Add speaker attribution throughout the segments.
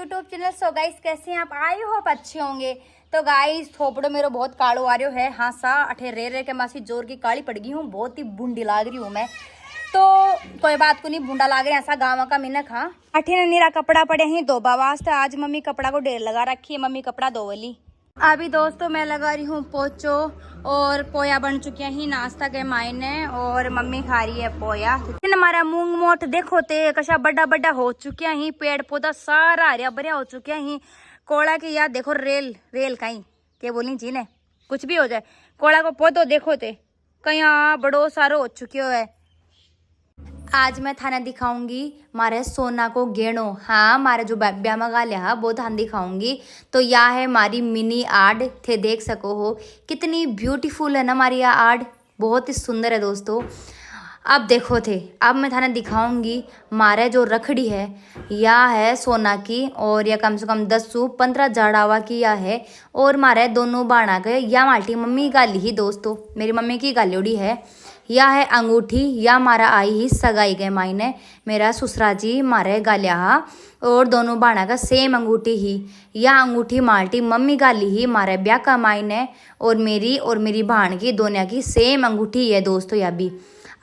Speaker 1: YouTube channel. So guys कैसे हैं आप? आई होप अच्छे होंगे। तो गाइस थोपड़ो मेरो बहुत कालो आ रही है। हाँ सा अठे रे के मासी जोर की काली पड़ गई हूँ, बहुत ही बूंदी लाग रही हूँ मैं। तो कोई बात को नहीं, बूंदा लाग रहा है ऐसा गाँव का मिनक। हाँ अठे ने नीरा कपड़ा पड़े ही दो वास्ते। आज मम्मी कपड़ा को ढेर लगा रखी है, मम्मी कपड़ा दो वाली। अभी दोस्तों मैं लगा रही हूँ पोचो और पोया बन चुके हैं नाश्ता के मायने, और मम्मी खा रही है पोया। हमारा मूंग मोट देखो ते कशा बड़ा बड़ा हो चुके हैं, पेड़ पौधा सारा हरिया भरिया हो चुके हैं। कोड़ा की याद देखो, रेल रेल कहीं के बोली जी ने कुछ भी हो जाए, कोड़ा को पौधो देखो ते कहीं बड़ो सारो हो चुके हो है। आज मैं थाने दिखाऊंगी मारे सोना को गेणो। हाँ मारे जो ब्याह मंगा लिया वो थाने दिखाऊंगी। तो यह है हमारी मिनी आर्ट, थे देख सको हो कितनी ब्यूटीफुल है ना हमारी यह आर्ट, बहुत ही सुंदर है दोस्तों। अब देखो थे, अब मैं थाने दिखाऊंगी मारे जो रखड़ी है यह है सोना की, और यह कम से कम 10-15 जड़ावा की यह है। और मारे दोनों बाणा के या माल्टी मम्मी गाली ही दोस्तों, मेरी मम्मी की गालियोड़ी है। यह है अंगूठी, या मारा आई ही सगाई गए मायने मेरा ससुरा जी मारे गालिया। और दोनों बाणा का सेम अंगूठी ही, यह अंगूठी माल्टी मम्मी गाली ही मारे ब्याह का मायने, और मेरी भाण की दोनों की सेम अंगूठी है दोस्तों। यह भी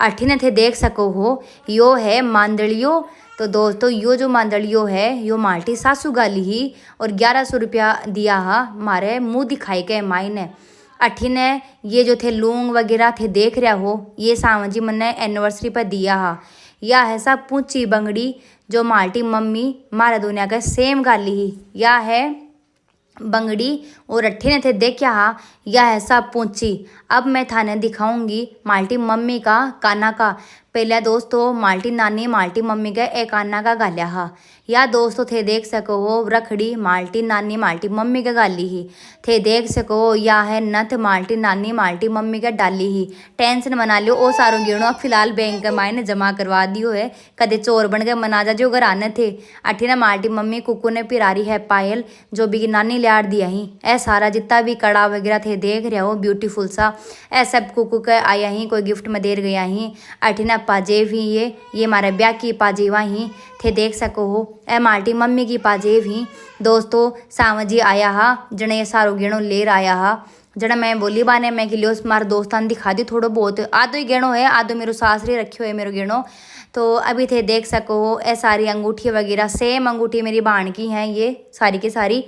Speaker 1: अठिन थे देख सको हो, यो है मांदड़ियो। तो दोस्तों यो जो मांदड़ियो है यो माल्टी सासू गाली ही, और 1100 रुपया दिया हा मारे मुँह दिखाई के मायने। अठिने ये जो थे लूंग वगैरह थे देख रहा हो, ये सावन जी मैंने एनिवर्सरी पर दिया हा। यह है सब पूछी बंगड़ी जो माल्टी मम्मी मारा दुनिया का सेम गाली ही, यह है बंगड़ी। और अठिने थे देखा हा, यह है सब पूछी। अब मैं थाने दिखाऊंगी माल्टी मम्मी का काना का। पहले दोस्तों माल्टी नानी माल्टी मम्मी का एक काना का गालिया हा, या दोस्तों थे देख सको हो रखड़ी माल्टी नानी माल्टी मम्मी का गाली ही, थे देख सको हो। या है नथ माल्टी नानी माल्टी मम्मी का डाली ही। टेंशन मना लियो ओ सारों गिणो, अब फिलहाल बैंक का मायने जमा करवा दियो है, कदे चोर बन के मना जा जो घर आने थे। अठिना माल्टी मम्मी कुकू ने पिरारी है पायल जो भी नानी ले आर दिया ही। ऐ सारा जितना भी कड़ा वगैरह थे देख रहे हो ब्यूटीफुल सा, ऐ सब कुकू के आया ही, कोई गिफ्ट में देर गया ही। अठिना पाजेब ही ये हमारे ब्याह की पाजेवा ही, थे देख सको हो। ए माल्टी मम्मी की पाजेब ही दोस्तों। सावन जी आया हा जने ये सारो गेणो लेर आया हा, जड़ा मैं बोली बाने मैं कि लियो मारे दोस्तान दिखा दी थोड़ो बहुत। आधो ही गेणो है, आधो मेरो सासरे रखियो है मेरो गेणो। तो अभी थे देख सको हो ए सारी अंगूठी वगैरह सेम अंगूठी मेरी बाण की हैं ये सारी की सारी।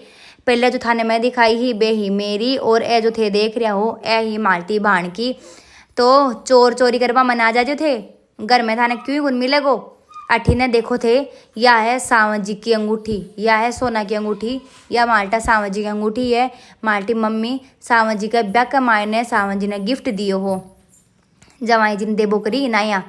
Speaker 1: पहले जो थाने मैं दिखाई ही बे ही मेरी, और ए जो थे देख रहा हो ए ही माल्टी बाण की। तो चोर चोरी करवा मना जा जो थे घर में थाने क्यों गुन मिलेगो। अठिने देखो थे यह है सावन जी की अंगूठी, यह है सोना की अंगूठी, यह माल्टा सावन जी की अंगूठी है। माल्टी मम्मी सावन जी का ब्याह का मायने सावन जी ने गिफ्ट दियो हो, जवाई जी ने देबो करी नाया।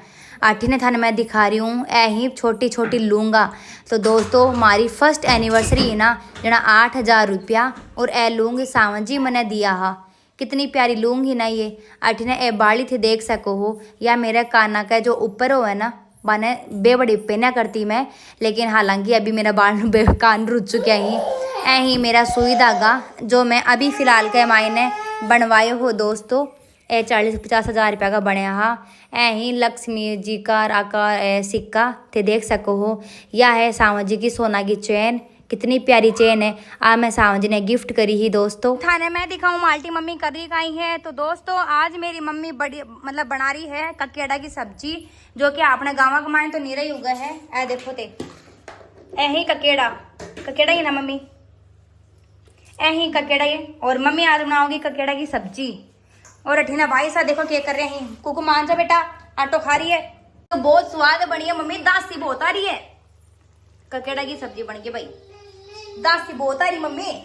Speaker 1: आठिने थाने मैं दिखा रही हूँ ऐ ही छोटी छोटी लूँगा। तो दोस्तों हमारी फर्स्ट एनिवर्सरी है ना, जना 8000 रुपया, और ए लूँग सावन जी मैंने दिया हा। कितनी प्यारी लूँग ही ना ये। अठिने ए बाली थे देख सको हो, या मेरे काना का जो ऊपर हो है ना बाने बेबड़ी पहना करती मैं, लेकिन हालांकि अभी मेरा बाल कान रुच चुका ही। ऐ ही मेरा सुई धागा जो मैं अभी फ़िलहाल के मायने बनवाए हो दोस्तों, ए 40-50 हज़ार रुपया का बनया हा। ऐ ही लक्ष्मी जी का आकार सिक्का थे देख सको हो। यह है सावन जी की सोना की चैन, कितनी प्यारी चेन है। आज मैं सावन जी ने गिफ्ट करी ही दोस्तों। थाने मैं दिखाऊं माल्टी मम्मी कर रही कहीं है। तो दोस्तों आज मेरी मम्मी बड़ी मतलब बना रही है ककेड़ा की सब्जी, जो कि आपने गाँव का मायने तो नीरा ही उगा है। ऐ देखो ते ऐ ही ककेड़ा ककेड़ा ही ना मम्मी, ऐ ही ककेड़ा ही। और मम्मी आज बनाओगी ककेड़ा की सब्जी। और अठीना भाई साहब देखो क्या कर रहे हैं, कुकु मान जा बेटा आटो खा रही है। तो बहुत स्वाद बनी है मम्मी, दासी बहुत आ रही है। ककेड़ा की सब्जी बन गई भाई, दासी बहुत आ रही मम्मी।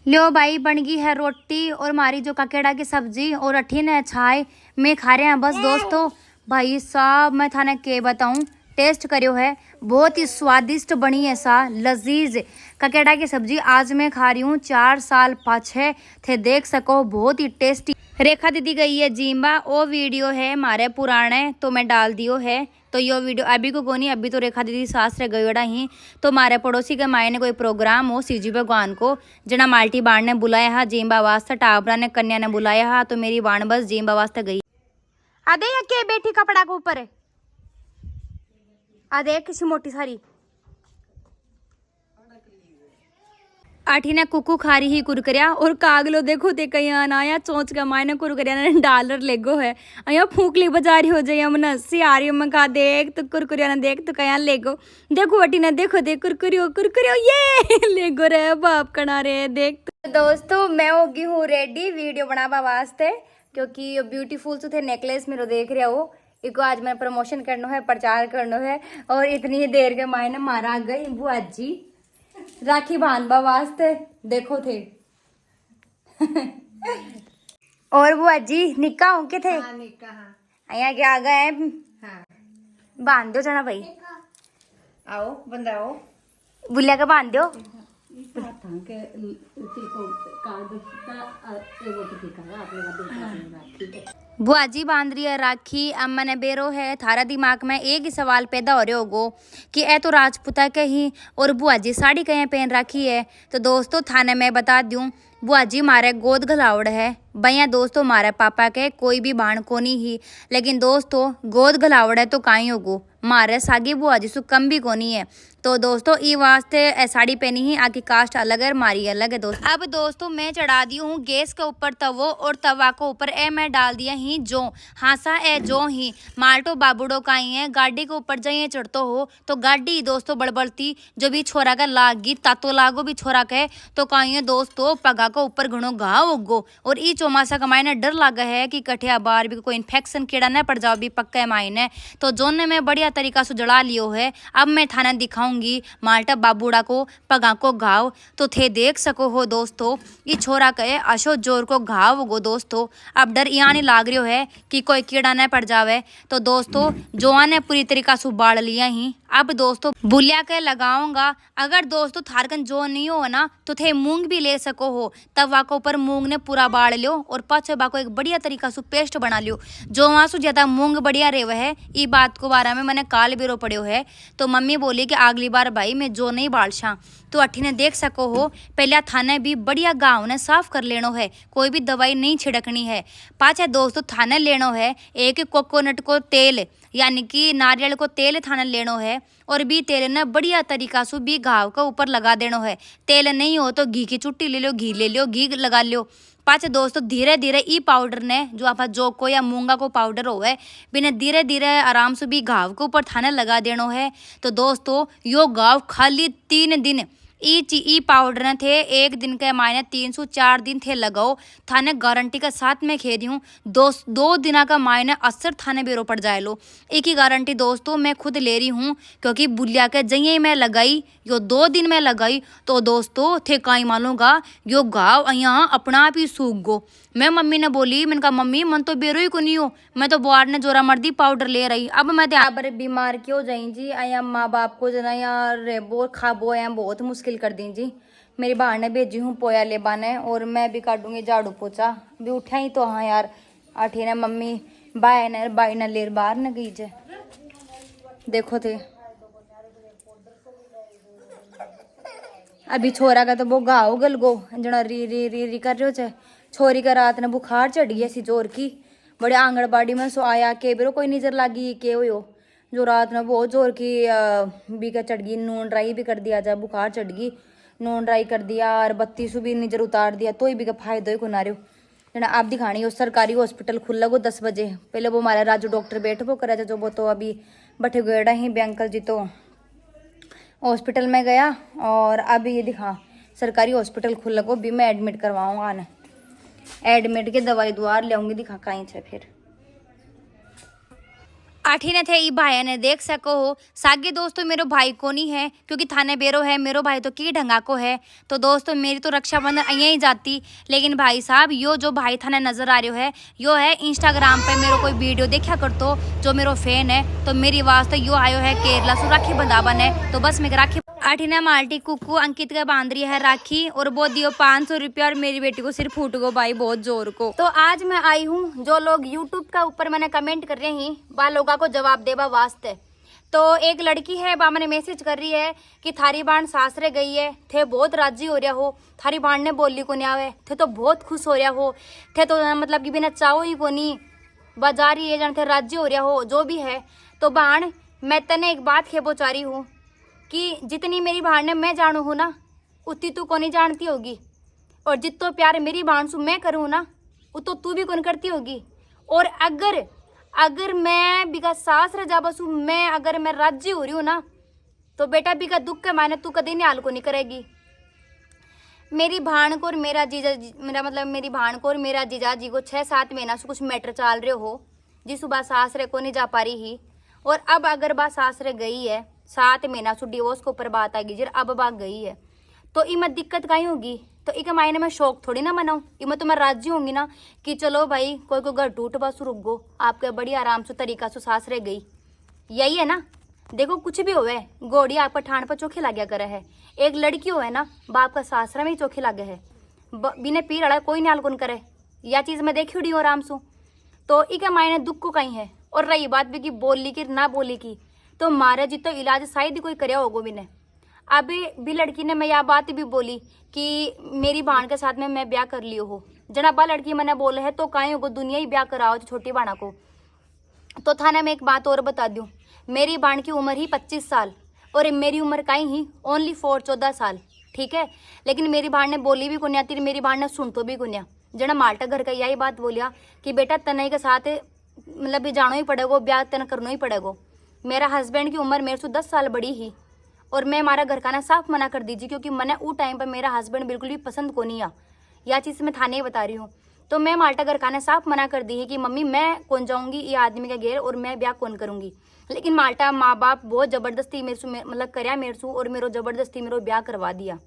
Speaker 1: लो भाई बन गई है रोटी और हमारी जो ककेड़ा की सब्जी, और अठीन है छाई में खा रहे हैं बस दोस्तों। भाई साहब मैं थाने के बताऊं, टेस्ट करियो है बहुत ही स्वादिष्ट बनी है सा लजीज ककेड़ा की सब्जी। आज मैं खा रही हूँ 4 साल पाछे थे देख सको, बहुत ही टेस्टी। रेखा दीदी गई है जीम्बा, वो वीडियो है हमारे पुराने तो मैं डाल दियो है। तो यो वीडियो अभी को कोनी, अभी तो रेखा दीदी सास रे गयोड़ा ही। तो हमारे पड़ोसी के मायने कोई प्रोग्राम हो सीजी भगवान को, जना माल्टी बाण ने बुलाया हा जीम्बा वास्ते, टाबरा ने कन्या ने बुलाया हा। तो मेरी बाण बस जीम्बा वास्ते गई। अदे के बैठी कपड़ा के ऊपर अदे किसी मोटी सारी आठी ने कुकू खारी ही कुरकरिया और कागलो देखो ते कहीं आया चोंच का मायने कुरकरिया ने डॉलर लेगो है अया फूकली बाजारी हो जाए मन हंसी आ रही मैं कहा देख तो कुरकुरिया ने देख तो कहीं लेगो देखो अटी ने देखो देख कुरकुरियो कुरकुरियो ये लेगो रे बाप कना रे देख तो दोस्तों मैं होगी हूँ रेडी वीडियो बनावा वास्ते क्योंकि ब्यूटीफुल से थे नेकलेस मेरे देख रहा हो इको आज मैं प्रमोशन करना है प्रचार करना है और इतनी ही देर के मायने मारा गई बुआ जी राखी बांधवा वास्ते देखो थे और बुआ जी निक्का हो के थे अया क्या आ गए बांध दो जना भाई
Speaker 2: आओ बंदा आओ
Speaker 1: बुलिया का बांध दो बुआ जी बांध रही है राखी अम्मा ने बेरो है थारा दिमाग में एक ही सवाल पैदा हो रहे होगो कि ए तो राजपूता के ही और बुआ जी साड़ी कहीं पहन रखी है। तो दोस्तों थाने में बता दूं बुआ जी मारे गोद गलावड़ है भैया दोस्तों मारे पापा के कोई भी बाण को नहीं ही लेकिन दोस्तों गोद गलावड़ है तो काई होगो मारे सागी बुआ जी सु कम भी को नहीं है। तो दोस्तों ई वास्ते साड़ी पहनी ही आकी कास्ट अलग है मारी अलग है दोस्तों। अब दोस्तों मैं चढ़ा दी हूँ गैस के ऊपर तवो और तवा को ऊपर ए मैं डाल दिया ही जो हासा ए जो ही माल्टो बाबूडो का ही है गाड़ी के ऊपर जाइए चढ़तो हो तो गाड़ी दोस्तों बड़बड़ती जो भी छोरा का लागी तातो लागो भी छोरा के तो कहीं है दोस्तों पगा को ऊपर घणो घाव होगो और ई चौमासा का मायने डर लागा है कि कठिया बार भी कोई इन्फेक्शन कीड़ा न पड़ जाओ भी पक्का मायने। तो जोने में बढ़िया तरीका से जड़ा लियो है अब मैं थाना दिखाऊंगी माल्टा बाबूड़ा को पगा को घाव तो थे देख सको हो दोस्तों ये छोरा कहे अशो जोर को घाव होगो दोस्तों। अब डर यहाँ नहीं लाग रही है कि कोई कीड़ा न पड़ जावे। तो दोस्तों जोआ ने पूरी तरीका से बाढ़ लिया ही अब दोस्तों बुलिया के लगाऊंगा। अगर दोस्तों थारकन जो नहीं हो ना तो थे मूंग भी ले सको हो तवा को ऊपर मूंग ने पूरा बाढ़ लियो और पाछे बाको एक बढ़िया तरीका से पेस्ट बना लियो जो वहाँ से ज्यादा मूंग बढ़िया रेव है। ये बात को बारे में मैंने काल बिरो पड़ो है तो मम्मी बोली कि अगली बार भाई मैं जो नहीं बालशा तो अठी ने देख सको हो पहले थाने भी बढ़िया गाँव ने साफ कर लेनो है कोई भी दवाई नहीं छिड़कनी है। पाछे दोस्तों थाने लेनो है एक कोकोनट को तेल यानी कि नारियल को तेल थाने लेनो है और भी तेल ने बढ़िया तरीका से भी घाव का ऊपर लगा देनो है। तेल नहीं हो तो घी की चुट्टी ले लो घी ले लो घी लगा लो। पाछे दोस्तों धीरे धीरे ई पाउडर ने जो आप जो को या मूंगा को पाउडर हो है बिना धीरे धीरे आराम से भी घाव के ऊपर थाने लगा देनो है। तो दोस्तों यो घाव खाली 3 दिन ई पाउडर ने थे एक दिन के मायने 3 से 4 दिन थे लगाओ थाने गारंटी के साथ में खे दी हूँ 2 दिना का मायने असर थाने बेरो पड़ जाए लो। एक ही गारंटी दोस्तों मैं खुद ले रही हूँ क्योंकि बुलिया के जइए मैं लगाई यो 2 दिन में लगाई तो दोस्तों थे काई मालूंगा यो घाव यहाँ अपना आप ही सूख गो। मैं मम्मी ने बोली मैंने कहा मम्मी मन तो बेरो ही को नहीं हो मैं तो बुआर ने जोरा मर्दी पाउडर ले रही अब मैं पर बीमार क्यों जाई जी आया माँ बाप को जना यार रेबो खाबो या बहुत मुश्किल कर दी जी। मेरी बहन ने भेजी हूँ पोया ले बाने और मैं भी काटूंगी झाड़ू पोछा भी उठा ही तो हाँ यार आठी ने मम्मी बाई ने लेर बाहर न गई जे देखो थे अभी छोरा का तो वो गाओ गल गो जना री कर रहे हो छोरी का रात ने बुखार चढ़ गई ऐसी जोर की बड़े आंगनबाड़ी में सो आया के बेरो कोई नजर लागी के हो जो रात में बहुत जोर की भी का चढ़ गई नून राई भी कर दिया जा बुखार चढ़ गई नून राई कर दिया और 32 भी नजर उतार दिया तो भी का फायदा ही को ना रहो जना आप दिखानी हो सरकारी हॉस्पिटल खुला गो 10 बजे पहले वो हमारा राजू डॉक्टर बैठ वो करा जो वो तो अभी बैठे गएड़ा ही बैंकल जी तो हॉस्पिटल में गया और अभी ये दिखा सरकारी हॉस्पिटल खुला को भी मैं एडमिट करवाऊंगा आने एडमिट के दवाई दुआर ले आऊंगी दिखा कहीं से फिर आठी ने थे ई भाई ने देख सको हो सागे दोस्तों मेरो भाई को नहीं है क्योंकि थाने बेरो है मेरो भाई तो की ढंगा को है। तो दोस्तों मेरी तो रक्षाबंधन अइया ही जाती लेकिन भाई साहब यो जो भाई थाने नजर आ रहे है यो है इंस्टाग्राम पे मेरो कोई वीडियो देखा कर तो जो मेरो फैन है तो मेरी वास्ते यो आयो है केरला से राखी बंधावन है तो बस मैं राखी आठी ने माल्टी कुकू अंकित का बांध रही है राखी और वो दियो 500 रुपया और मेरी बेटी को सिर्फ फूट गो भाई बहुत जोर को। तो आज मैं आई हूँ जो लोग यूट्यूब का ऊपर मैंने कमेंट कर रहे हैं वह लोगों को जवाब देवा वास्ते। तो एक लड़की है बा मैंने मैसेज कर रही है कि थारी बाण सासरे गई है थे बहुत राजी हो रहा हो थारी बाण ने बोली को नहीं आवे थे तो बहुत खुश हो रहा हो थे तो मतलब कि बिना चाहो ही को नहीं बाजारी है जन थे राजी हो रहा हो जो भी है। तो बाण मैं तने एक बात खेबो चाह रही हूँ कि जितनी मेरी भाण ने मैं जानू हूँ ना उतनी तू कौन जानती होगी। और जितो प्यार मेरी भाण सु मैं करूँ ना उतो तू भी कौन करती होगी। और अगर मैं बिका सास रजा बसू अगर मैं राजी हो रही हूँ ना तो बेटा बिका दुख के माने तू कभी निहाल को नहीं करेगी। मेरी भाण को और मेरा जीजा मेरी भाण को और मेरा जीजा जी को 6-7 महीना से कुछ मैटर चल रहे हो जी। सुबह सासरे को नहीं जा पा रही ही और अब अगर बात सासरे गई है 7 महीना से डिवोर्स के ऊपर बात आ गई जी। अब बात गई है तो इमें दिक्कत कहीं होगी। तो एक मायने में शौक थोड़ी ना मनाऊं। इमें तो मैं राजी होंगी ना कि चलो भाई कोई को घर टूट बस रुक गो आपके बड़ी आराम से तरीका से सासरे गई। यही है ना। देखो कुछ भी होवे गोड़ी आपका ठाण पर चोखी लाग्या करे है। एक लड़की होवे ना बाप का सासरा में ही चोखी लागे है। बिना पीर अड़ा कोई न्याल कौन करे। यह चीज मैं देखी उड़ी हूँ आराम सु। तो इके मायने दुख को कहीं है। और रही बात भी की बोली की ना बोली की तो मारे जी तो इलाज शायद ही कोई करे होगो बिने। अभी भी लड़की ने मैं यह बात भी बोली कि मेरी भाण के साथ में मैं ब्याह कर लियो हो। जना बा लड़की मैंने बोले है तो कहीं होगो दुनिया ही ब्याह कराओ छोटी भाणा को। तो थाने में एक बात और बता दूं, मेरी भाण की उम्र ही 25 साल और मेरी उम्र कहीं ही ओनली 14 साल। ठीक है। लेकिन मेरी भाण ने बोली भी कुन्या थी मेरी भाण ने सुन तो भी कुन्या। जना माल्टा घर का यही बात बोलिया कि बेटा तनई के साथ मतलब भी जानो ही पड़ेगो ब्याह तन करना ही पड़ेगो। मेरा हस्बैंड की उम्र मेरे से 10 साल बड़ी ही और मैं हमारा घर का ना साफ मना कर दीजिए क्योंकि मैंने उस टाइम पर मेरा हस्बैंड बिल्कुल भी पसंद को नहीं आ। यह चीज़ मैं थाने ही बता रही हूँ। तो मैं माल्टा घर का ना साफ मना कर दी है कि मम्मी मैं कौन जाऊँगी ये आदमी के घेर और मैं ब्याह कौन करूँगी। लेकिन माल्टा माँ बाप बहुत ज़बरदस्ती मेरे से मतलब करया मेरे से और मेरो ज़बरदस्ती मेरो ब्याह करवा दिया।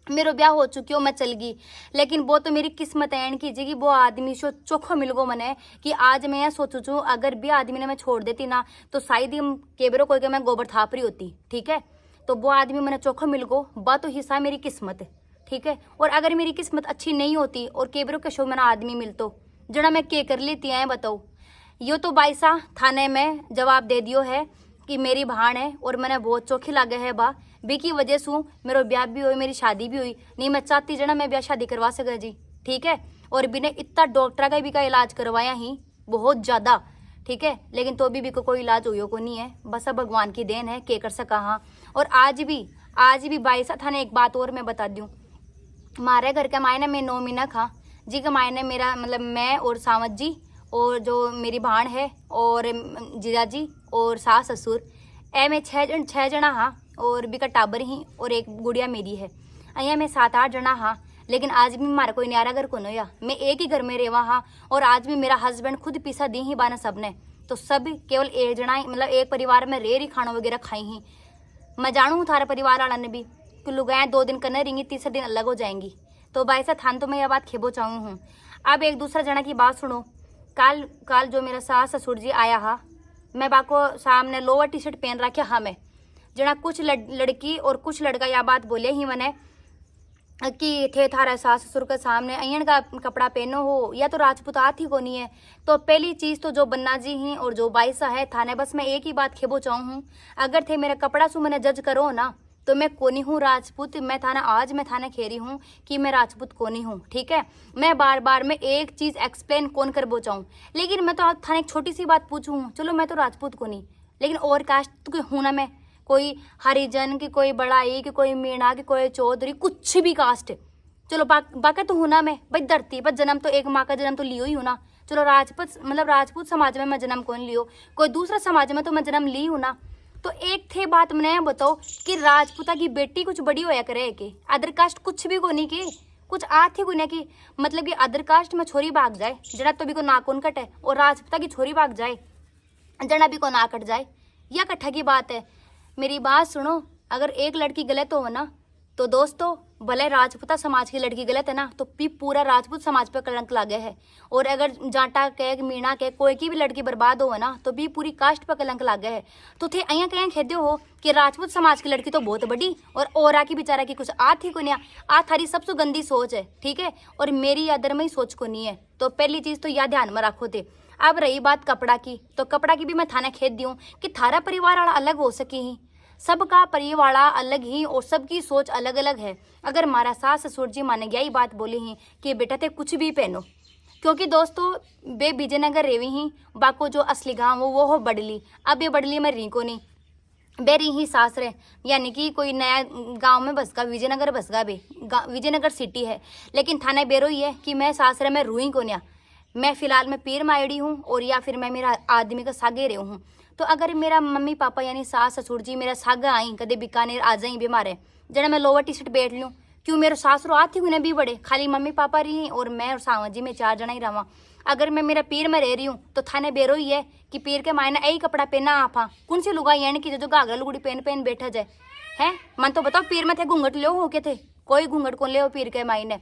Speaker 1: मेरो ब्याह हो चुकी हो मैं चल गई। लेकिन वो तो मेरी किस्मत है कि जी कि वो आदमी से चोखो मिल गो मने कि आज मैं यह सोचू चू अगर भी आदमी ने मैं छोड़ देती ना तो शायद ही केबरो कोई के मैं गोबर थापरी होती। ठीक है। तो वो आदमी मैंने चोखो मिल गो बा तो हिस्सा मेरी किस्मत है। ठीक है। और अगर मेरी किस्मत अच्छी नहीं होती और केबरो के शो में आदमी मिलतो जना मैं के कर लेती है बताओ। यो तो बाईसा थाने में जवाब दे दियो है कि मेरी भाण है और मैंने बहुत चोखी लागे है बा बी की वजह से मेरो ब्याह भी हुई मेरी शादी भी हुई। नहीं मैं चाहती जना मैं ब्याह शादी करवा सके जी। ठीक है। और बिना इतना डॉक्टर का भी का इलाज करवाया ही बहुत ज़्यादा। ठीक है। लेकिन तो भी को कोई इलाज हुई को नहीं है। बस अब भगवान की देन है के कर सका। हाँ। और आज भी बाईसा थाने एक बात और मैं बता दूँ हमारे घर के मायने में 9 महीना खा जी के मायने मेरा मतलब मैं और सावत जी और जो मेरी भाण है और जीजा जी और सास ससुर ए में 6 जना हाँ और बिका टाबर ही और एक गुड़िया मेरी है। अहिया में 7-8 जना हाँ। लेकिन आज भी हमारा कोई न्यारा घर को नहीं। मैं एक ही घर में रेवा हाँ। और आज भी मेरा हस्बैंड खुद पीसा दी ही बाना सबने तो सब केवल एक जना मतलब एक परिवार में रेर ही खाना वगैरह खाई ही। मैं जानू हूँ थारे परिवार वाला ने भी कि लुगाएं 2 दिन करने रहेंगी 3रे दिन अलग हो जाएंगी। तो भाई साहब थान तो मैं यह बात खेबो चाहूँ हूँ। अब एक दूसरा जना की बात सुनो। काल जो मेरा सास ससुर जी आया हा मैं बाको सामने लोअर टी शर्ट पहन रखा हाँ। मैं जना कुछ लड़की और कुछ लड़का यह बात बोले ही मैंने कि थे थारा सास ससुर के सामने अयन का कपड़ा पहनो हो या तो राजपूत आत ही को नहीं है। तो पहली चीज़ तो जो बन्ना जी ही और जो बाईसा है थाने बस मैं एक ही बात खेबो चाहूँ हूँ अगर थे मेरा कपड़ा सु मैंने जज करो ना तो मैं कोनी हूँ राजपूत। मैं थाना खेरी हूँ कि मैं राजपूत कोनी हूँ। ठीक है। मैं बार मैं एक चीज़ एक्सप्लेन कौन कर बो चाहूँ लेकिन मैं तो थाने एक छोटी सी बात पूछूँ चलो मैं तो राजपूत कोनी लेकिन और कास्ट तो हूँ ना मैं कोई हरिजन की कोई बड़ाई की कोई मीणा की कोई चौधरी कुछ भी कास्ट चलो बाकी तो हूँ ना मैं भाई धरती पर जन्म तो एक माँ का जन्म तो लियो ही हूँ ना। चलो राजपूत समाज में मैं जन्म कौन लियो कोई दूसरा समाज में तो मैं जन्म ली हूँ ना। तो एक थे बात मैंने बताओ कि राजपूता की बेटी कुछ बड़ी होया करे कि अदर कास्ट कुछ भी को नहीं की कुछ आती को नहीं की मतलब कि अदर कास्ट में छोरी भाग जाए जना तो भी को नाखून कटे और राजपूता की छोरी भाग जाए जना भी को ना कट जाए या कट्ठा की बात है। मेरी बात सुनो अगर एक लड़की गलत हो ना तो दोस्तों भले राजपूता समाज की लड़की गलत है ना तो भी पूरा राजपूत समाज पे कलंक लागे है। और अगर जाटा के मीणा के कोई की भी लड़की बर्बाद हो ना तो भी पूरी कास्ट पे कलंक लागे है। तो थे अया कहीं खेदे हो कि राजपूत समाज की लड़की तो बहुत बड़ी और की बेचारा की कुछ आत ही को नहीं आ थारी सबसे गंदी सोच है। ठीक है। और मेरी अदर में ही सोच को नहीं है। तो पहली चीज़ तो यह ध्यान में रखो थे। अब रही बात कपड़ा की तो कपड़ा की भी मैं थाना खेद दी हूँ कि थारा परिवार वाला अलग हो सके ही सबका परिवार अलग ही और सबकी सोच अलग अलग है। अगर हमारा सास ससुर जी माने यही बात बोली ही कि बेटा ते कुछ भी पहनो क्योंकि दोस्तों बे विजयनगर रेवी ही बाको जो असली गाँव वो हो बडली। अब ये बडली में री को नहीं बेरी ही सासरे, यानी कि कोई नया गांव में बस गा, विजयनगर बस गा बे, विजयनगर सिटी है, लेकिन थाने बेरो ही है कि मैं सासरे में रुई को न्या। मैं फिलहाल मैं पीर मायड़ी हूँ और या फिर मैं मेरा आदमी का सागे रही हूँ। तो अगर मेरा मम्मी पापा यानी सास ससुर जी मेरा सागा आई कदे बीकानेर आ जाई बीमारे, जरा मैं लोअर टी शर्ट बैठ लूँ, क्यों मेरे सासरो आती हुई भी बड़े, खाली मम्मी पापा रही और मैं और सावा जी में 4 जना ही रहा। अगर मैं मेरा पीर में रह रही हूँ तो थाने बेरो ही है कि पीर के मायने यही कपड़ा पहना आपा, कौन सी लुगाई यानी कि जो घाघरा लुगड़ी पहन पहन बैठा जाए है। मन तो बताओ पीर में थे घूंघट ले हो के थे, कोई घूंघट कौन ले पीर के मायने।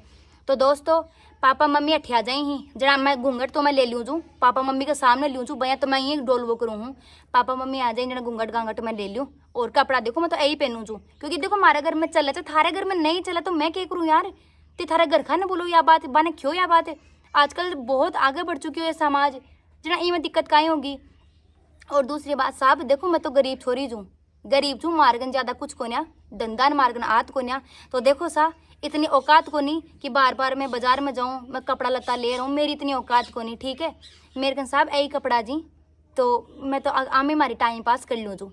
Speaker 1: तो दोस्तों पापा मम्मी अठिया जाई ही, जरा मैं घूंघट तो मैं ले लूँ छूँ, पापा मम्मी के सामने लूँ छूँ भैया, तो मैं ये डोलवो करूँ हूँ। पापा मम्मी आ जाए जरा घूंघट घाघट मैं ले लूँ और कपड़ा देखो मैं तो यही पहनूँ छूँ, क्योंकि देखो हमारे घर में चला, थारे घर में नहीं चला तो मैं क्या करूँ यार। तो थारे घर खा ना बोलो या बात बाने क्यों या बात है। आजकल बहुत आगे बढ़ चुकी हो ये समाज, जरा ये में दिक्कत काई होगी। और दूसरी बात साहब देखो मैं तो गरीब छोरी छूँ, गरीब छूँ, मार्गन ज़्यादा कुछ को न्या, धंधा मार्गन आत को न्या। तो देखो सा इतनी औकात को नहीं कि बार बार मैं बाजार में जाऊँ मैं कपड़ा लत्ता ले रहा हूँ, मेरी इतनी औकात को नहीं, ठीक है। मेरे कन साहब यही कपड़ा जी, तो मैं तो आमी मारी टाइम पास कर लूँ छूँ।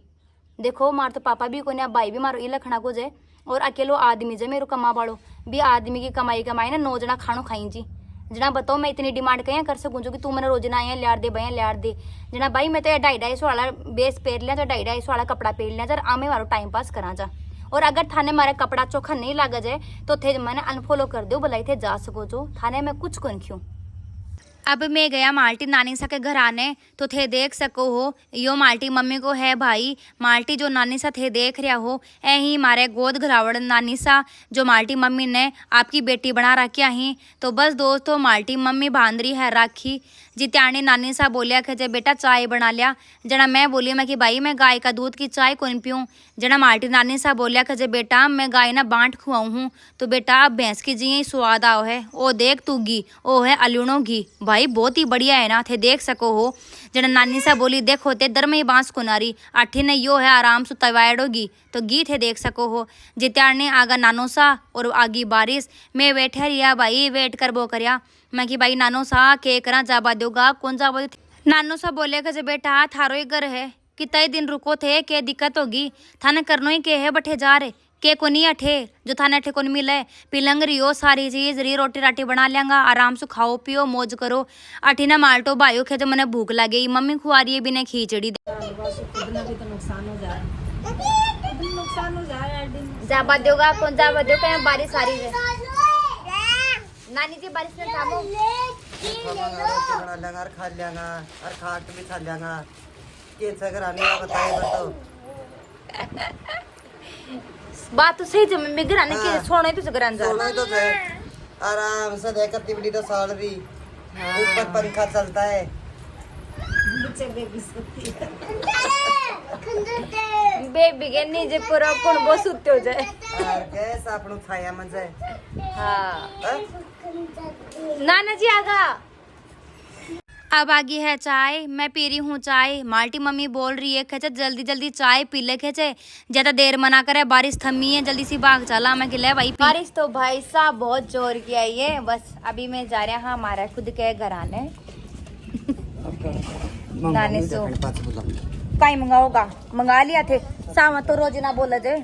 Speaker 1: देखो मार तो पापा भी को न्या, भाई भी मारो ये लखना को जे, और अकेलो आदमी जे मेरो कमा बाड़ो भी, आदमी की कमाई ना 9 जना खानो खाई जी। जना बताओ मैं इतनी डिमांड कहीं कर सकूँ जो कि तू मैंने रोजना आया लियार दे भैया लियार दे। जना भाई मैं तो 250 वाला बेस पहन लिया, तो 250 वाला कपड़ा पहन लिया, जर आमे मारो टाइम पास करा जा। और अगर थाने मारा कपड़ा चोखा नहीं लागा जाए तो थे मैंने अनफॉलो कर दो, भलाई थे जा सको जो थाने में कुछ कौन क्यों। अब मैं गया माल्टी नानी सा के घर आने, तो थे देख सको हो यो माल्टी मम्मी को है भाई, माल्टी जो नानी सा थे देख रहा हो ऐ ही मारे गोद घरावड़ नानी सा जो माल्टी मम्मी ने आपकी बेटी बना रखिया ही। तो बस दोस्तों माल्टी मम्मी बांदरी है राखी जित्याणी नानी सा बोलिया कि जे बेटा चाय बना लिया। जना मैं बोली मैं कि भाई मैं गाय का दूध की चाय कौन पीऊँ। जना माल्टी नानी सा बोलिया कि जे बेटा मैं गाय ना बांट खुआऊँ हूँ, तो बेटा भैंस की जी ही स्वाद आओ है, ओ देख तू घी ओ है अलूणो घी, भाई बहुत ही बढ़िया है ना, थे देख सको हो। जना नानी सा बोली देखो ते दर में ही बांस को नारी आठी ने यो है आराम से तवाड़ोगी, तो गी थे देख सको हो। जित्याणी आगा नानो सा और आगी बारिश, मैं बैठे रिया भाई वेट कर बो करया। मैं कि भाई नानो सा के करा जाबा दोगा कौन जाबा। नानो सा बोले कि बेटा थारो ही घर है कितने दिन रुको थे के दिक्कत होगी, थाने करनो ही के है बठे जा रहे के को नहीं अठे जो थाने अठे को नहीं मिले, पिलंग रियो सारी चीज री रोटी राटी बना लेंगा आराम से खाओ पियो मौज करो। अठी ना माल्टो भाइयों खे जो मैंने भूख लगे मम्मी खुआ रही है बिना खींचड़ी जाबा दोगा कौन जाबा दो कहीं बारिश सारी है नानी जी बारिश में थामो
Speaker 3: और खा लेंगा और खाट भी खा लेंगा के सगर आने का बताए बताओ।
Speaker 1: बात तो सही जब मैं घर आने के छोड़ने तो घर जा
Speaker 3: सोना तो है आराम से देख कितनी बड़ी तो सैलरी ऊपर पंखा चलता है
Speaker 1: बेबी के नीचे पूरा कौन बहुत सुते हो जाए
Speaker 3: और कैसा अपनों छाया मन जाए।
Speaker 1: हाँ नाना जी आगा। अब आगी है चाय, मैं पी रही हूँ चाय। माल्टी मम्मी बोल रही है खेचे जल्दी जल्दी चाय पी ले, खेचे ज्यादा देर मना करे बारिश थमी है जल्दी सी भाग चला। मैं ले भाई बारिश तो भाई साहब बहुत जोर की आई है। बस अभी मैं जा रहा हाँ हमारा खुद के घर आने नाने सो कहीं मंगाओगा मंगा लिया थे सामा तो रोज ना बोला जे।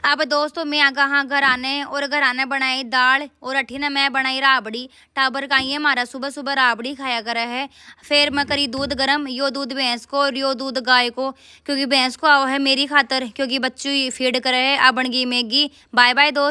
Speaker 1: अब दोस्तों मैं आगा हाँ घर आने और घर आने बनाई दाल और अठी ने मैं बनाई राबड़ी। टाबर का ये हमारा सुबह सुबह राबड़ी खाया करा है। फिर मैं करी दूध गरम, यो दूध भैंस को और यो दूध गाय को, क्योंकि भैंस को आओ है मेरी खातर क्योंकि बच्चों फीड करे है। अब बन गई मैगी। बाय बाय दोस्त।